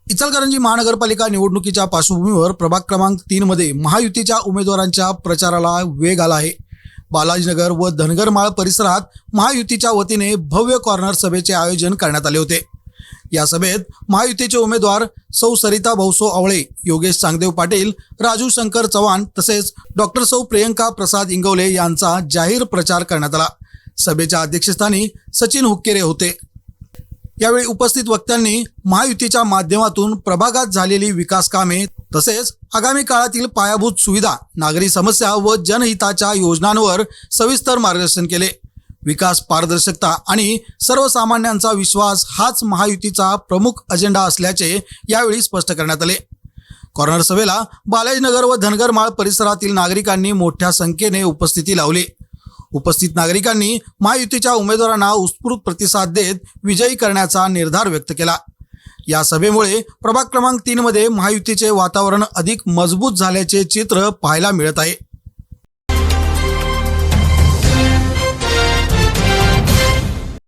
इचलकरंजी महानगरपालिका निवडणुकीच्या पार्श्वभूमीवर प्रभाग क्रमांक 3 मध्ये महायुतीच्या उमेदवारांच्या प्रचाराला वेग आला आहे। बालाजीनगर व धनगरमाळ परिसरात महायुतीच्या वतीने भव्य कॉर्नर सभेचे आयोजन करण्यात आले होते। या सभेत महायुतीचे उमेदवार सौ सरिता भाऊसो आवळे, योगेश चांगदेव पाटील, राजू शंकर चव्हाण तसेच डॉक्टर सौ प्रियंका प्रसाद इंगवले यांचा जाहीर प्रचार करण्यात आला। सभेच्या अध्यक्षस्थानी सचिन हुक्केरे होते। यावेळी उपस्थित वक्त्यांनी महायुतीच्या माध्यमातून प्रभागात झालेली विकास कामे तसेच आगामी काळातील पायाभूत सुविधा, नागरी समस्या व जनहिताच्या योजनांवर सविस्तर मार्गदर्शन केले। विकास, पारदर्शकता आणि सर्वसामान्यांचा विश्वास हाच महायुतीचा प्रमुख अजेंडा असल्याचे यावेळी स्पष्ट करण्यात आले। कॉर्नर सभेला बालाजीनगर व धनगरमाळ परिसरातील नागरिकांनी मोठ्या संख्येने उपस्थिती लावली। उपस्थित नागरिकांनी महायुतीच्या उमेदवारांना उत्स्फूर्त प्रतिसाद देत विजयी करण्याचा निर्धार व्यक्त केला। या सभेमुळे प्रभाग क्रमांक 3 मध्ये महायुतीचे वातावरण अधिक मजबूत झाल्याचे चित्र पाहायला मिळत आहे।